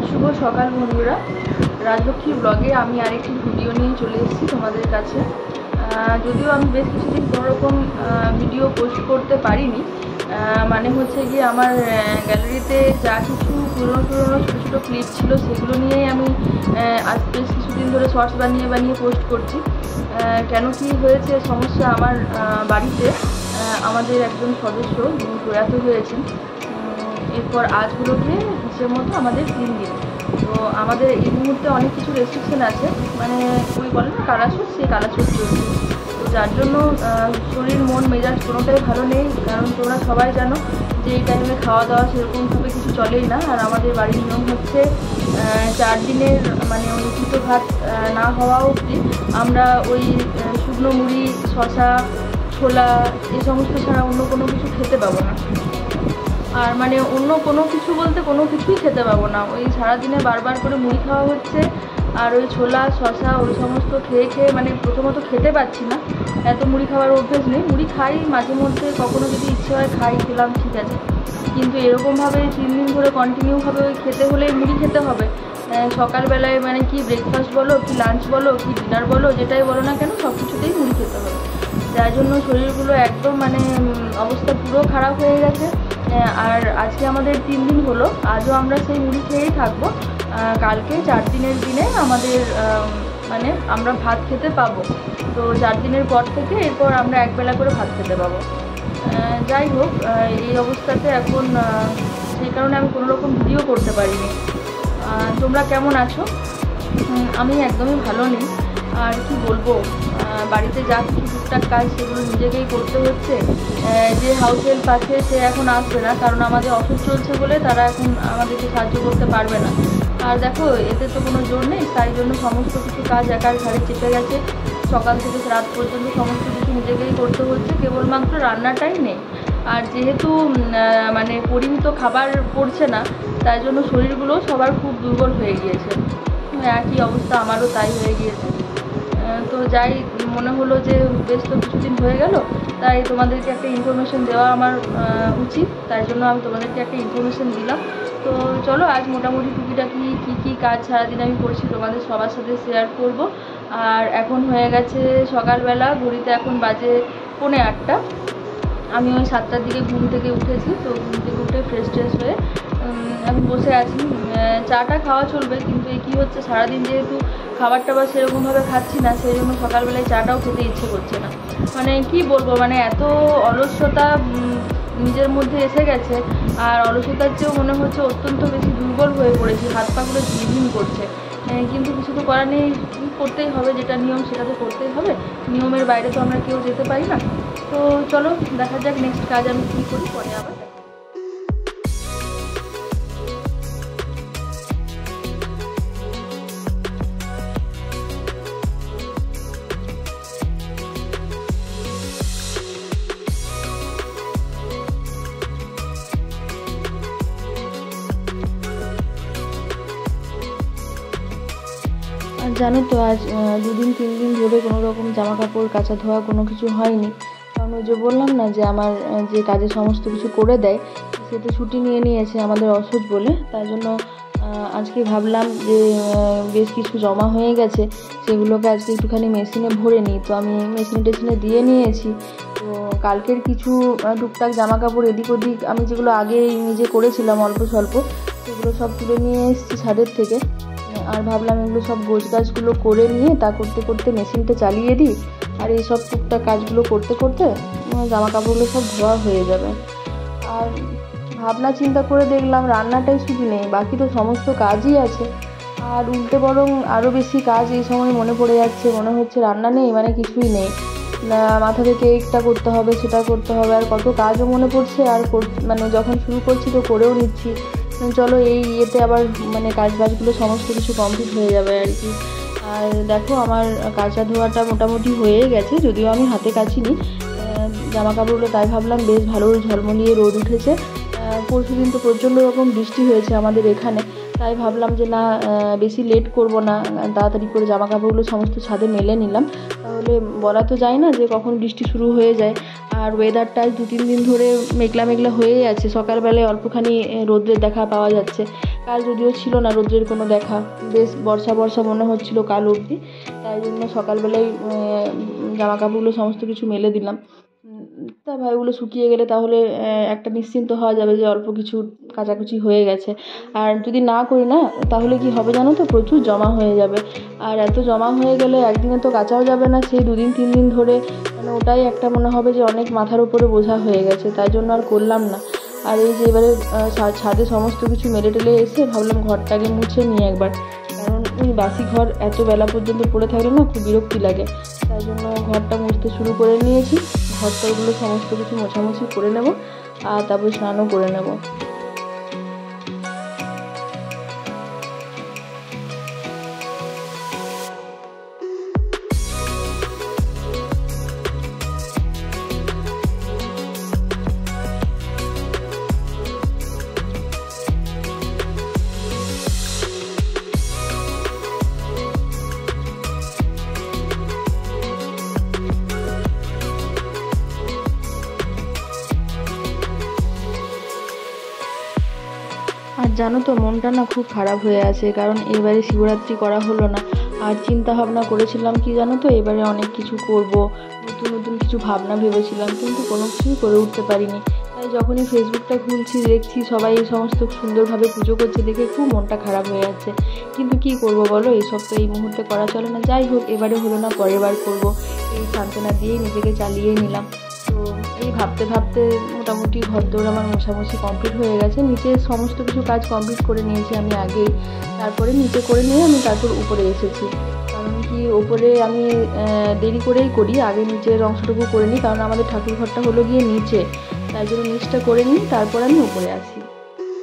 শুভ সকাল বন্ধুরা, রাজলক্ষ্মী ব্লগে আমি আরেকটি ভিডিও নিয়ে চলে এসেছি তোমাদের কাছে। যদিও আমি বেশ কিছুদিন কোনোরকম ভিডিও পোস্ট করতে পারিনি, মানে হচ্ছে গিয়ে আমার গ্যালারিতে যা কিছু পুরনো ছোটো ছোটো ক্লিপ ছিল সেগুলো নিয়েই আমি আজ বেশ কিছুদিন ধরে শর্টস বানিয়ে পোস্ট করছি। কেন কি হয়েছে সমস্যা, আমার বাড়িতে আমাদের একজন সদস্য যিনি প্রয়াত হয়েছেন, এরপর আজগুলোকে হিসেব মতো আমাদের 3 দিন। তো আমাদের এই মুহূর্তে অনেক কিছু রেস্ট্রিকশন আছে, মানে ওই বলে না কালাসুর, সেই কালাসুর চলছে। তো যার জন্য শরীর মন মেজাজ কোনোটাই ভালো নেই, কারণ তোমরা সবাই জানো যে এই টাইমে খাওয়া দাওয়া সেরকমভাবে কিছু চলেই না। আর আমাদের বাড়ির নিয়ম হচ্ছে 4 দিনের মানে ওই উচিত ভাত না হওয়া অবধি আমরা ওই শুকনো মুড়ি, শশা, ছোলা এই সমস্ত ছাড়া অন্য কোনো কিছু খেতে পাবো না। আর মানে অন্য কোনো কিছু বলতে কোনো কিছুই খেতে পাবো না। ওই সারাদিনে বারবার করে মুড়ি খাওয়া হচ্ছে, আর ওই ছোলা শশা ওই সমস্ত খেয়ে মানে প্রথমত খেতে পাচ্ছি না, এত মুড়ি খাওয়ার অভ্যেস নেই। মুড়ি খাই মাঝে মধ্যে, কখনো যদি ইচ্ছে হয় খেলাম, ঠিক আছে, কিন্তু এরকমভাবে 3 দিন ধরে কন্টিনিউভাবে ওই খেতে হলেই মুড়ি খেতে হবে। সকালবেলায় মানে কি ব্রেকফাস্ট বলো, কি লাঞ্চ বলো, কি ডিনার বলো, যেটাই বলো না কেন সব কিছুতেই মুড়ি খেতে হবে। যার জন্য শরীরগুলো একদম মানে অবস্থা পুরো খারাপ হয়ে গেছে। আর আজকে আমাদের 3 দিন হলো, আজও আমরা সেই মুড়ি খেয়েই থাকবো। কালকে 4 দিনের দিনে আমাদের মানে আমরা ভাত খেতে পাবো। তো 4 দিনের পর থেকে এরপর আমরা একবেলা করে ভাত খেতে পাবো। যাই হোক, এই অবস্থাতে এখন সেই কারণে আমি কোনো রকম ভিডিও করতে পারিনি। তোমরা কেমন আছো? আমি একদমই ভালো নেই। আর কি বলবো, বাড়িতে যা কিছু টুকটাক কাজ সেগুলো নিজেকেই করতে হচ্ছে। যে হাউস হেল্প আছে সে এখন আসবে না, কারণ আমাদের অসুখ চলছে বলে তারা এখন আমাদেরকে সাহায্য করতে পারবে না। আর দেখো, এতে তো কোনো জোর নেই, তাই জন্য সমস্ত কিছু কাজ একার ঘাড়ে চেপে গেছে। সকাল থেকে রাত পর্যন্ত সমস্ত কিছু নিজেকেই করতে হচ্ছে, কেবলমাত্র রান্নাটাই নেই। আর যেহেতু মানে পরিমিত খাবার পড়ছে না, তাই জন্য শরীরগুলো সবার খুব দুর্বল হয়ে গিয়েছে। একই অবস্থা আমারও তাই হয়ে গিয়েছে। তো যাই মনে হলো যে বেশ তো কিছুদিন হয়ে গেল, তাই তোমাদেরকে একটা ইনফরমেশন দেওয়া আমার উচিত, তাই জন্য আমি তোমাদেরকে একটা ইনফরমেশন দিলাম। তো চলো, আজ মোটামুটি টুকিটাকি কী কাজ সারাদিন আমি করছি তোমাদের সবার সাথে শেয়ার করব। আর এখন হয়ে গেছে সকালবেলা, ঘড়িতে এখন বাজে 7:45। আমি ওই 7টার দিকে ঘুম থেকে উঠেছি। তো ঘুম থেকে উঠে ফ্রেশ হয়ে এখন বসে আছি। চাটা খাওয়া চলবে, কিন্তু এই কী হচ্ছে, সারাদিন যেহেতু খাবার টাবার সেরকমভাবে খাচ্ছি না, সেই জন্য সকালবেলায় চাটাও খেতে ইচ্ছে করছে না। মানে কি বলবো, মানে এত অলসতা নিজের মধ্যে এসে গেছে। আর অলসতার চেয়েও মনে হচ্ছে অত্যন্ত বেশি দুর্বল হয়ে পড়েছি, হাত পাগুলো ঝিমঝিম করছে। কিন্তু কিছু তো করার নেই, করতেই হবে, যেটা নিয়ম সেটা তো করতেই হবে। নিয়মের বাইরে তো আমরা কেউ যেতে পারি না। তো চলো দেখা যাক নেক্সট কাজ আমি কী করি, পরে আবার। জানো তো, আজ 2 দিন 3 দিন ধরে কোনো রকম জামা কাপড় কাচা ধোয়া কোনো কিছু হয়নি। কারণ ওই যে বললাম না যে আমার যে কাজে সমস্ত কিছু করে দেয় সে তো ছুটি নিয়ে নিয়েছে আমাদের অসুখ বলে। তাই জন্য আজকে ভাবলাম যে বেশ কিছু জমা হয়ে গেছে, সেগুলোকে আজকে একটুখানি মেশিনে ভরে নিই। তো আমি মেশিনে দিয়ে নিয়েছি। তো কালকের কিছু টুকটাক জামা কাপড় এদিক ওদিক আমি যেগুলো আগে নিজে করেছিলাম অল্প স্বল্প, সেগুলো সব তুলে নিয়ে এসেছি ছাদের থেকে। আর ভাবলাম এগুলো সব গোছগাছগুলো করে নিয়ে তা করতে করতে মেশিনটা চালিয়ে দিই। আর এই সব টুকটাক কাজগুলো করতে করতে জামা কাপড়গুলো সব ধোয়া হয়ে যাবে। আর ভাবনা চিন্তা করে দেখলাম রান্নাটাই শুধু নেই, বাকি তো সমস্ত কাজই আছে। আর উল্টে বরং আরও বেশি কাজ এই সময় মনে পড়ে যাচ্ছে, মনে হচ্ছে রান্না নেই মানে কিছুই নেই। মাথা থেকে এইটা করতে হবে, সেটা করতে হবে, আর কত কাজও মনে পড়ছে। আর মানে যখন শুরু করছি তো করেও নিচ্ছি, চলো এই ইয়েতে আবার মানে কাজবাজগুলো সমস্ত কিছু কমপ্লিট হয়ে যাবে আর কি। আর দেখো, আমার কাচা ধোয়াটা মোটামুটি হয়ে গেছে, যদিও আমি হাতে কাচিনি জামা কাপড়গুলো। তাই ভাবলাম বেশ ভালো ঝলমলিয়ে রোদ উঠেছে। পরশুদিন তো প্রচণ্ড রকম বৃষ্টি হয়েছে আমাদের এখানে, তাই ভাবলাম যে না বেশি লেট করব না, তাড়াতাড়ি করে জামা কাপড়গুলো সমস্ত ছাদে মেলে নিলাম। তাহলে বলা তো যায় না যে কখন বৃষ্টি শুরু হয়ে যায়। আর ওয়েদারটা 2-3 দিন ধরে মেঘলা মেঘলা হয়েই আছে, সকালবেলায় অল্পখানি রোদ্রের দেখা পাওয়া যাচ্ছে। কাল যদিও ছিল না রোদ্রের কোনো দেখা, বেশ বর্ষা বর্ষা মনে হচ্ছিলো কাল অবধি, তাই জন্য সকালবেলায় জামা কাপড়গুলো সমস্ত কিছু মেলে দিলাম। তা ওগুলো শুকিয়ে গেলে তাহলে একটা নিশ্চিন্ত হওয়া যাবে যে অল্প কিছু কাচাকুচি হয়ে গেছে। আর যদি না করি না তাহলে কি হবে জানো তো, প্রচুর জমা হয়ে যাবে। আর এত জমা হয়ে গেলে একদিনে তো কাচাও যাবে না, সেই 2 দিন 3 দিন ধরে মানে ওটাই একটা মনে হবে যে অনেক মাথার উপরে বোঝা হয়ে গেছে, তাই জন্য আর করলাম না। আর এই যে এবারে ছাদে সমস্ত কিছু মেলে টেলে এসে ভাবলাম ঘরটাকে মুছে নিই একবার, কারণ ওই বাসি ঘর এত বেলা পর্যন্ত পড়ে থাকলে না খুব বিরক্তি লাগে, তাই জন্য ঘরটা মুছতে শুরু করে নিয়েছি। ঘরটাগুলো সমস্ত কিছু মোছামুছি করে নেব আর তারপর স্নানও করে নেব। আর জানো তো মনটা না খুব খারাপ হয়ে আছে, কারণ এবারে শিবরাত্রি করা হলো না। আর চিন্তা ভাবনা করেছিলাম কি জানো তো, এবারে অনেক কিছু করব, নতুন নতুন কিছু ভাবনা ভেবেছিলাম, কিন্তু কোনো কিছুই করে উঠতে পারিনি। তাই যখনই ফেসবুকটা খুলছি দেখছি সবাই এই সমস্ত সুন্দরভাবে পুজো করছে, দেখে খুব মনটা খারাপ হয়ে যাচ্ছে। কিন্তু কি করব বলো, এইসব তো এই মুহূর্তে করা চলে না। যাই হোক, এবারে হলো না, পরের বার করবো, এই সান্ত্বনা দিয়েই নিজেকে চালিয়ে নিলাম। তো এই ভাবতে ভাবতে মোটামুটি ঘরদোর আমার মোছামুছি কমপ্লিট হয়ে গেছে। নিচে সমস্ত কিছু কাজ কমপ্লিট করে নিয়েছি আমি আগেই, তারপরে নিচে করে নিয়ে আমি তারপর উপরে এসেছি। কারণ কি ওপরে আমি দেরি করেই করি, আগে নিচের অংশটুকু করে নিই, কারণ আমাদের ঠাকুর ঘরটা হলো গিয়ে নিচে, তাই জন্য নিচটা করে নিই, তারপর আমি উপরে আসি।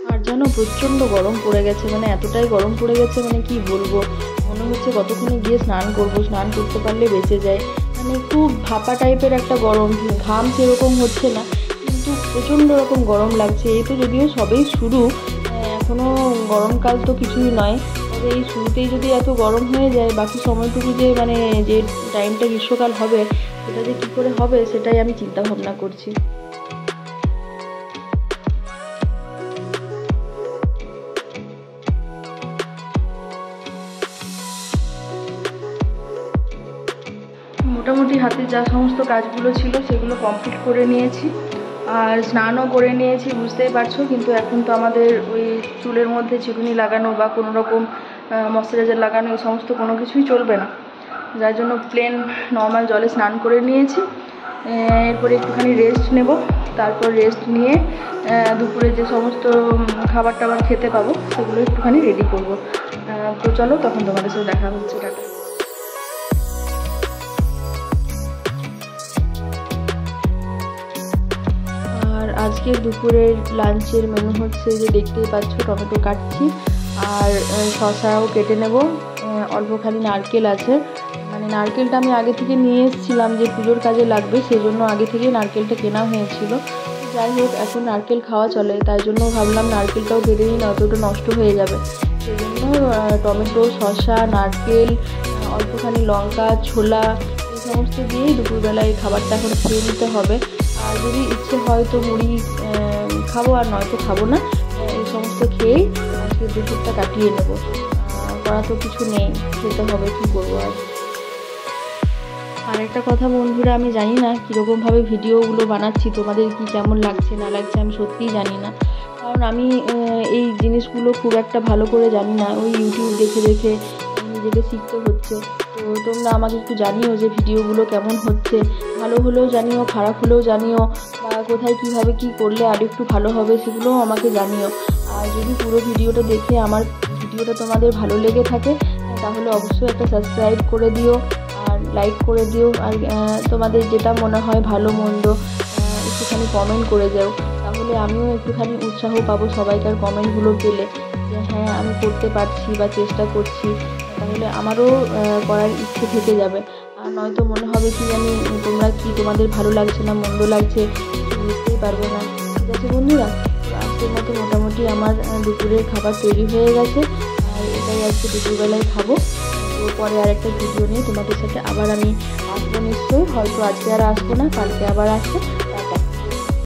আর যেন প্রচণ্ড গরম পড়ে গেছে, মানে এতটাই গরম পড়ে গেছে মানে কি বলবো, মনে হচ্ছে কতক্ষণে গিয়ে স্নান করবো, স্নান করতে পারলে বেঁচে যায়। মানে খুব ভাপা টাইপের একটা গরম, ঘাম সেরকম হচ্ছে না, কিন্তু প্রচণ্ড রকম গরম লাগছে। এই তো যদিও সবেই শুরু, এখনও গরমকাল তো কিছুই নয়, তবে এই শুরুতেই যদি এত গরম হয়ে যায়, বাকি সময়টুকু যে মানে যে টাইমটা গ্রীষ্মকাল হবে সেটা যে কী করে হবে সেটাই আমি চিন্তা ভাবনা করছি। মোটামুটি হাতে যা সমস্ত কাজগুলো ছিল সেগুলো কমপ্লিট করে নিয়েছি, আর স্নানও করে নিয়েছি, বুঝতেই পারছো। কিন্তু এখন তো আমাদের ওই চুলের মধ্যে চিরুনি লাগানো বা কোনো রকম ময়শ্চারাইজার লাগানো এই সমস্ত কোনো কিছুই চলবে না, যার জন্য প্লেন নর্মাল জলে স্নান করে নিয়েছি। এরপরে একটুখানি রেস্ট নেব, তারপর রেস্ট নিয়ে দুপুরে যে সমস্ত খাবার টাবার খেতে পাবো সেগুলো একটুখানি রেডি করব। তো চলো তখন তোমাদের সাথে দেখা হচ্ছে, টাটা। আজকের দুপুরের লাঞ্চের মেনু হচ্ছে যে দেখতেই পাচ্ছ, টমেটো কাটছি আর শসাও কেটে নেব, অল্পখানি নারকেল আছে, মানে নারকেলটা আমি আগে থেকে নিয়ে এসেছিলাম যে পুজোর কাজে লাগবে, সেই জন্য আগে থেকে নারকেলটা কেনা হয়েছিল। যাই হোক, এখন নারকেল খাওয়া চলে, তাই জন্য ভাবলাম নারকেলটাও কেটে নিই, নয়তো ওটা নষ্ট হয়ে যাবে। সেই জন্য টমেটো, শসা, নারকেল, অল্পখানি লঙ্কা, ছোলা এই সমস্ত দিয়েই দুপুরবেলায় খাবারটা এখন খেয়ে নিতে হবে। আর যদি ইচ্ছে হয় তো মুড়ি খাবো, আর নয়তো খাবো না। এই সমস্ত খেয়েই আজকে দুপুরটা কাটিয়ে নেবো, করা তো কিছু নেই, খেতে হবে, কী করবো আর। আরেকটা কথা বন্ধুরা, আমি জানি না কীরকমভাবে ভিডিওগুলো বানাচ্ছি, তোমাদের কি কেমন লাগছে না লাগছে আমি সত্যিই জানি না, কারণ আমি এই জিনিসগুলো খুব একটা ভালো করে জানি না, ওই ইউটিউব দেখে দেখে নিজেকে শিখতে হচ্ছে। তো তোমরা আমাকে একটু জানিও যে ভিডিওগুলো কেমন হচ্ছে, ভালো হলেও জানিও, খারাপ হলেও জানিও, বা কোথায় কীভাবে কী করলে আর একটু ভালো হবে সেগুলোও আমাকে জানিও। আর যদি পুরো ভিডিওটা দেখে আমার ভিডিওটা তোমাদের ভালো লেগে থাকে তাহলে অবশ্যই একটা সাবস্ক্রাইব করে দিও আর লাইক করে দিও, আর তোমাদের যেটা মনে হয় ভালো মন্দ একটুখানি কমেন্ট করে যাও, তাহলে আমিও একটুখানি উৎসাহ পাবো সবাইকার কমেন্টগুলো পেলে, যে হ্যাঁ আমি করতে পারছি বা চেষ্টা করছি, তাহলে আমারও করার ইচ্ছে থেকে যাবে। আর নয়তো মনে হবে কি জানি তোমরা কি, তোমাদের ভালো লাগছে না মন্দ লাগছে বুঝতেই পারবো না। ঠিক আছে বন্ধুরা, আজকের মতো মোটামুটি আমার দুপুরের খাবার তৈরি হয়ে গেছে, আর এটাই আজকে দুপুরবেলায় খাবো। তো পরে আর একটা ভিডিও নিয়ে তোমাদের সাথে আবার আমি আসবো নিশ্চয়ই, হয়তো আজকে আর আসবো না, কালকে আবার আসবো।